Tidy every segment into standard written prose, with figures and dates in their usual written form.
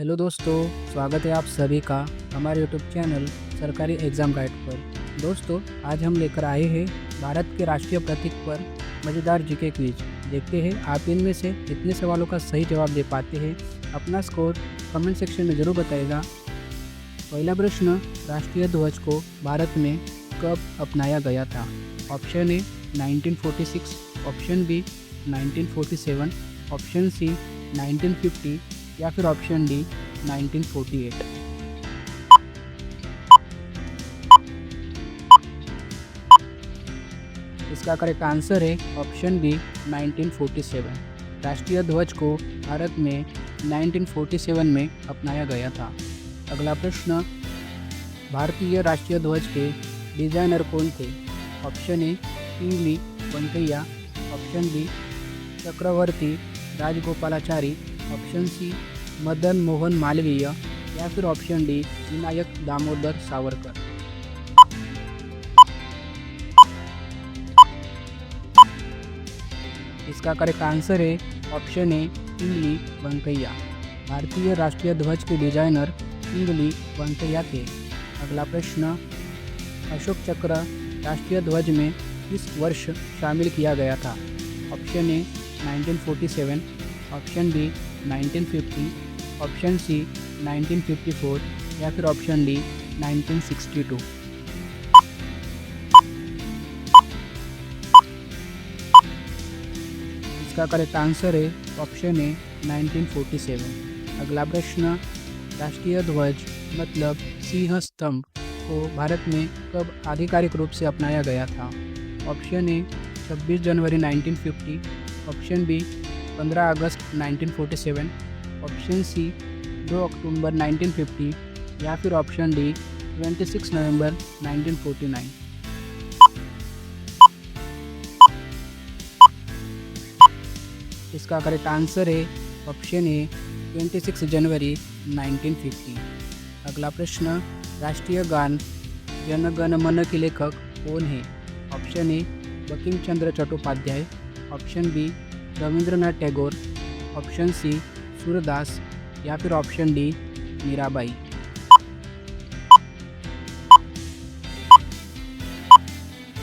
Hello दोस्तों, स्वागत है आप सभी का हमारे यूट्यूब चैनल सरकारी एग्ज़ाम गाइड पर। दोस्तों, आज हम लेकर आए हैं भारत के राष्ट्रीय प्रतीक पर मज़ेदार जीके क्विज। देखते हैं आप इनमें से कितने सवालों का सही जवाब दे पाते हैं। अपना स्कोर कमेंट सेक्शन में ज़रूर बताएगा। पहला प्रश्न, राष्ट्रीय ध्वज को भारत में कब अपनाया गया था? Option A 1946, option B 1947, option C 1950 या फिर ऑप्शन डी 1948। इसका करेक्ट आंसर है ऑप्शन बी 1947। राष्ट्रीय ध्वज को भारत में 1947 में अपनाया गया था। अगला प्रश्न, भारतीय राष्ट्रीय ध्वज के डिजाइनर कौन थे? Option A Pingali Venkaiah, option B Chakravarti Rajagopalachari, option C Madan Mohan Malaviya या फिर ऑप्शन डी विनायक दामोदर सावरकर। इसका करेक्ट आंसर है ऑप्शन ए पिंगली वेंकैया। भारतीय राष्ट्रीय ध्वज के डिजाइनर पिंगली वेंकैया थे। अगला प्रश्न, अशोक चक्र राष्ट्रीय ध्वज में किस वर्ष शामिल किया गया था? Option A 1947, option B 1950, option C 1954 या फिर ऑप्शन डी 1962। इसका करेक्ट आंसर है ऑप्शन ए 1947। अगला प्रश्न, राष्ट्रीय ध्वज मतलब सिंह स्तंभ को भारत में कब आधिकारिक रूप से अपनाया गया था? ऑप्शन ए 26 जनवरी 1950, ऑप्शन बी 15 अगस्त 1947, ऑप्शन सी 2 अक्टूबर 1950 या फिर ऑप्शन डी 26 नवंबर 1949। इसका करेक्ट आंसर है ऑप्शन ए 26 जनवरी 1950। अगला प्रश्न, राष्ट्रीय गान जन गण मन के लेखक कौन है? Option A Bankim Chandra Chattopadhyay, option B Rabindranath Tagore, option C Surdas या फिर ऑप्शन डी मीराबाई।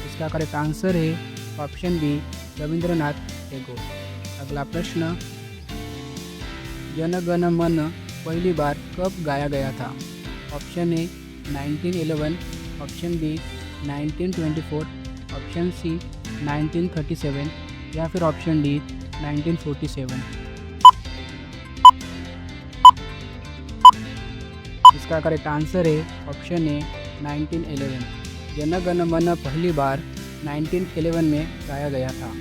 इसका करेक्ट आंसर है ऑप्शन बी रविंद्रनाथ टैगोर। अगला प्रश्न, जन गण मन पहली बार कब गाया गया था? Option A 1911, option B 1924, option C 1937 या फिर ऑप्शन डी 1947। इसका करेक्ट आंसर है ऑप्शन ए 1911। जन गण मन पहली बार 1911 में गाया गया था।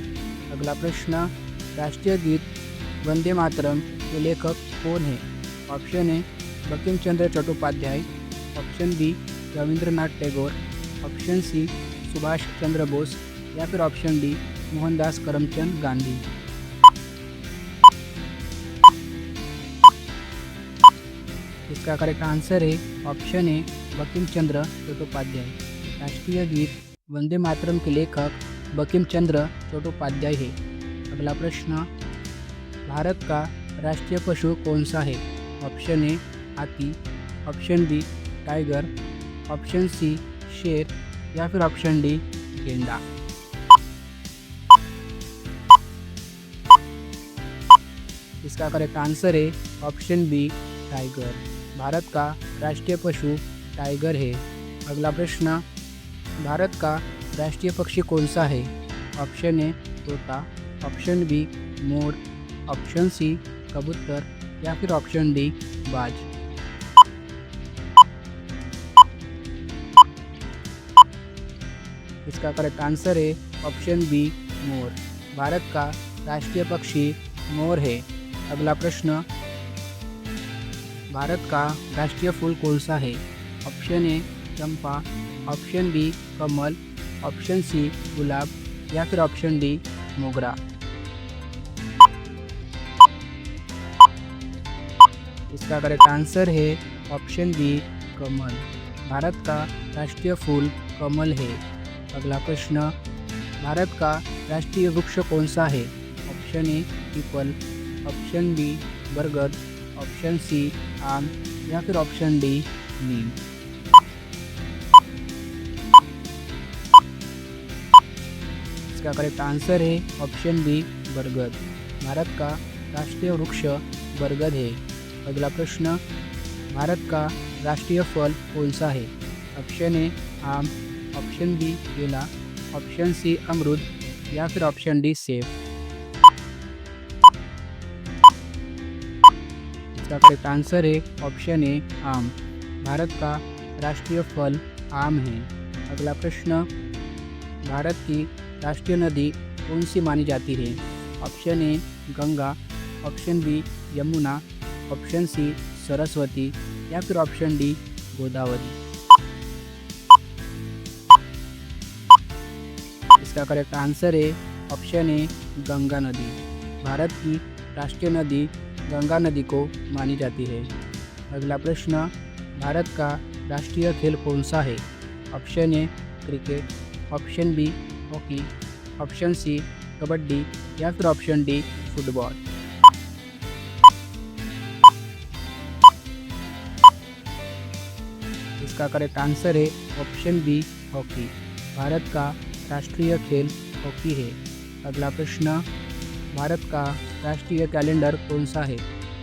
अगला प्रश्न, राष्ट्रीय गीत वंदे मातरम के लेखक कौन है? Option A Bankim Chandra Chattopadhyay, option B Rabindranath Tagore, option C Subhash Chandra Bose या फिर ऑप्शन डी मोहनदास करमचंद गांधी। इसका करेक्ट आंसर है ऑप्शन ए बंकिम चंद्र चट्टोपाध्याय। राष्ट्रीय गीत वंदे मातरम के लेखक बंकिम चंद्र चट्टोपाध्याय है। अगला प्रश्न, भारत का राष्ट्रीय पशु कौन सा है? ऑप्शन ए हाथी, option B tiger, option C शेर या फिर ऑप्शन डी गेंडा। इसका करेक्ट आंसर है ऑप्शन बी टाइगर। भारत का राष्ट्रीय पशु टाइगर है। अगला प्रश्न, भारत का राष्ट्रीय पक्षी कौन सा है? ऑप्शन ए तोता, ऑप्शन बी मोर, ऑप्शन सी कबूतर या फिर ऑप्शन डी बाज। इसका करेक्ट आंसर है ऑप्शन बी मोर। भारत का राष्ट्रीय पक्षी मोर है। अगला प्रश्न, भारत का राष्ट्रीय फूल कौन सा है? ऑप्शन ए चंपा, ऑप्शन बी कमल, ऑप्शन सी गुलाब या फिर ऑप्शन डी मोगरा। इसका करेक्ट आंसर है ऑप्शन बी कमल। भारत का राष्ट्रीय फूल कमल है। अगला प्रश्न, भारत का राष्ट्रीय वृक्ष कौन सा है? ऑप्शन ए पीपल, ऑप्शन बी बरगद, ऑप्शन सी आम या फिर ऑप्शन डी नीम। इसका करेक्ट आंसर है ऑप्शन बी बरगद। भारत का राष्ट्रीय वृक्ष बरगद है। अगला प्रश्न, भारत का राष्ट्रीय फल कौन सा है? ऑप्शन ए आम, ऑप्शन बी केला, ऑप्शन सी अमरूद या फिर ऑप्शन डी सेब। इसका करेक्ट आंसर है ऑप्शन ए आम। भारत का राष्ट्रीय फल आम है। अगला प्रश्न, भारत की राष्ट्रीय नदी कौन सी मानी जाती है? Option A Ganga, option B Yamuna, option C Saraswati या फिर ऑप्शन डी गोदावरी। इसका करेक्ट आंसर है ऑप्शन ए गंगा नदी। भारत की राष्ट्रीय नदी गंगा नदी को मानी जाती है। अगला प्रश्न, भारत का राष्ट्रीय खेल कौन सा है? Option A cricket, option B hockey, option C kabaddi या फिर ऑप्शन डी फुटबॉल। इसका करेक्ट आंसर है ऑप्शन बी हॉकी। भारत का राष्ट्रीय खेल हॉकी है। अगला प्रश्न, भारत का राष्ट्रीय कैलेंडर कौन सा है?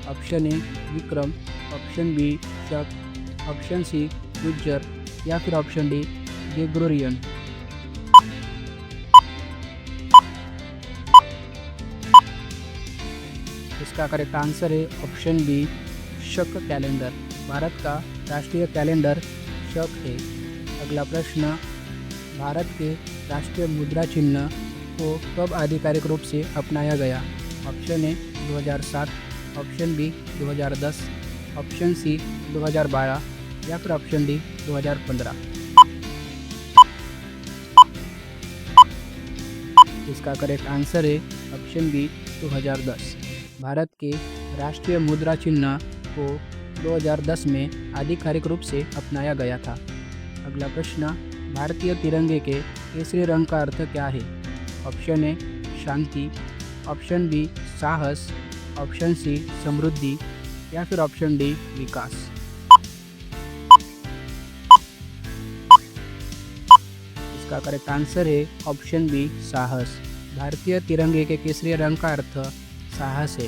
Option A Vikram, option B Shaka, option C Gujjar या फिर ऑप्शन डी ग्रेगोरियन। इसका करेक्ट आंसर है option B Shaka calendar. Bharat का राष्ट्रीय कैलेंडर शक है। अगला प्रश्न, भारत के राष्ट्रीय मुद्रा चिन्ह को कब आधिकारिक रूप से अपनाया गया? Option A 2007, option B 2010, option C 2012 या फिर ऑप्शन डी 2015। इसका करेक्ट आंसर है ऑप्शन बी 2010। भारत के राष्ट्रीय मुद्रा चिन्ह को 2010 में आधिकारिक रूप से अपनाया गया था। अगला प्रश्न, भारतीय तिरंगे के केसरी रंग का अर्थ क्या है? ऑप्शन ए शांति, ऑप्शन बी साहस, ऑप्शन सी समृद्धि या फिर ऑप्शन डी विकास। इसका करेक्ट आंसर है ऑप्शन बी साहस। भारतीय तिरंगे के केसरी रंग का अर्थ साहस है।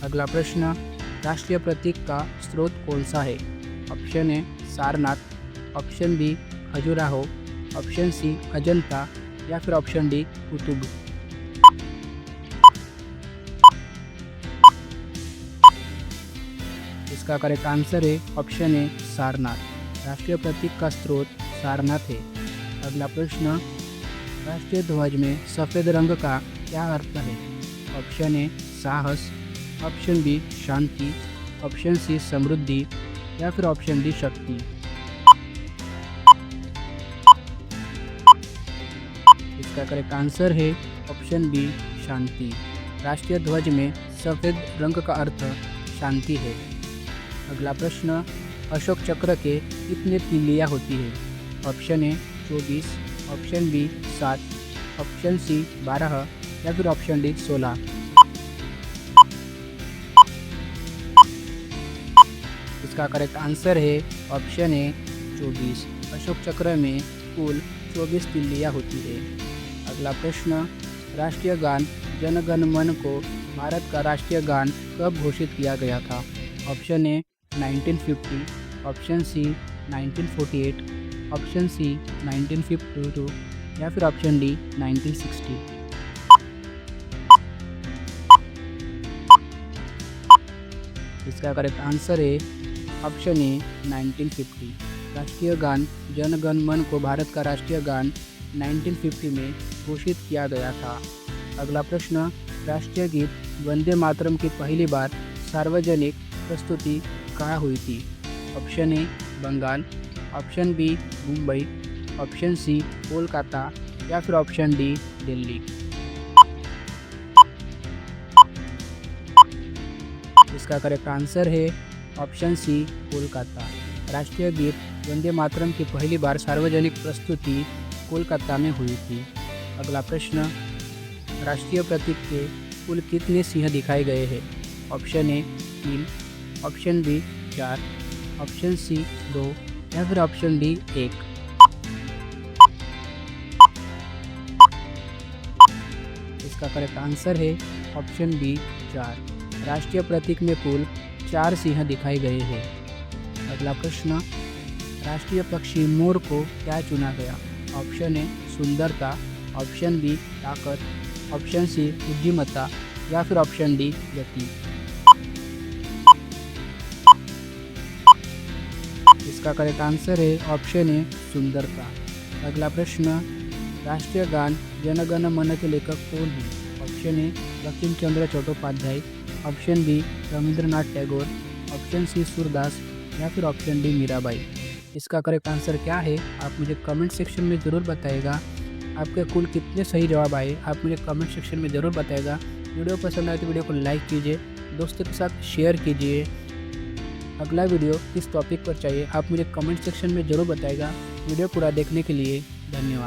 अगला प्रश्न, राष्ट्रीय प्रतीक का स्रोत कौन सा है? Option A Sarnath, option B Khajuraho, option C Ajanta या फिर ऑप्शन डी कुतुब। इसका करेक्ट आंसर है ऑप्शन ए सारनाथ। राष्ट्रीय प्रतीक का स्रोत सारनाथ है। अगला प्रश्न, राष्ट्रीय ध्वज में सफ़ेद रंग का क्या अर्थ है? ऑप्शन ए साहस, ऑप्शन बी शांति, ऑप्शन सी समृद्धि या फिर ऑप्शन डी शक्ति। इसका करेक्ट आंसर है ऑप्शन बी शांति। राष्ट्रीय ध्वज में सफ़ेद रंग का अर्थ शांति है। अगला प्रश्न, अशोक चक्र के कितने तीलियाँ होती है? Option A 24, option B 7, option C 12 या फिर ऑप्शन डी 16। इसका करेक्ट आंसर है ऑप्शन ए 24। अशोक चक्र में कुल 24 तीलियाँ होती है। अगला प्रश्न, राष्ट्रीय गान जन गण मन को भारत का राष्ट्रीय गान कब घोषित किया गया था? Option A 1950, option C 1948, option C 1952 या फिर ऑप्शन डी 1960। इसका करेक्ट आंसर है ऑप्शन ए 1950। राष्ट्रीय गान जन गण मन को भारत का राष्ट्रीय गान 1950 में घोषित किया गया था। अगला प्रश्न, राष्ट्रीय गीत वंदे मातरम की पहली बार सार्वजनिक प्रस्तुति कहाँ हुई थी? Option A Bengal, option B Mumbai, option C Kolkata या फिर ऑप्शन डी दिल्ली। इसका करेक्ट आंसर है ऑप्शन सी कोलकाता। राष्ट्रीय गीत वंदे मातरम की पहली बार सार्वजनिक प्रस्तुति कोलकाता में हुई थी। अगला प्रश्न, राष्ट्रीय प्रतीक के कुल कितने सिंह दिखाए गए हैं? Option A 3, option B 4, option C 2 या फिर ऑप्शन डी 1। इसका करेक्ट आंसर है ऑप्शन बी 4। राष्ट्रीय प्रतीक में कुल 4 सिंह दिखाए गए हैं। अगला प्रश्न, राष्ट्रीय पक्षी मोर को क्या चुना गया? ऑप्शन ए सुंदरता, ऑप्शन बी ताकत, ऑप्शन सी बुद्धिमत्ता या फिर ऑप्शन डी गति। इसका करेक्ट आंसर है ऑप्शन ए सुंदरता। अगला प्रश्न, राष्ट्रीय गान जन गण मन के लेखक कौन है? Option A Bankim Chandra Chattopadhyay, option B Rabindranath Tagore, option C Surdas या फिर ऑप्शन डी मीराबाई। इसका करेक्ट आंसर क्या है आप मुझे कमेंट सेक्शन में ज़रूर बताइएगा। आपके कुल कितने सही जवाब आए आप मुझे कमेंट सेक्शन में ज़रूर बताइएगा। वीडियो पसंद आए तो वीडियो को लाइक कीजिए, दोस्तों के साथ शेयर कीजिए। अगला वीडियो किस टॉपिक पर चाहिए आप मुझे कमेंट सेक्शन में ज़रूर बताइएगा। वीडियो पूरा देखने के लिए धन्यवाद।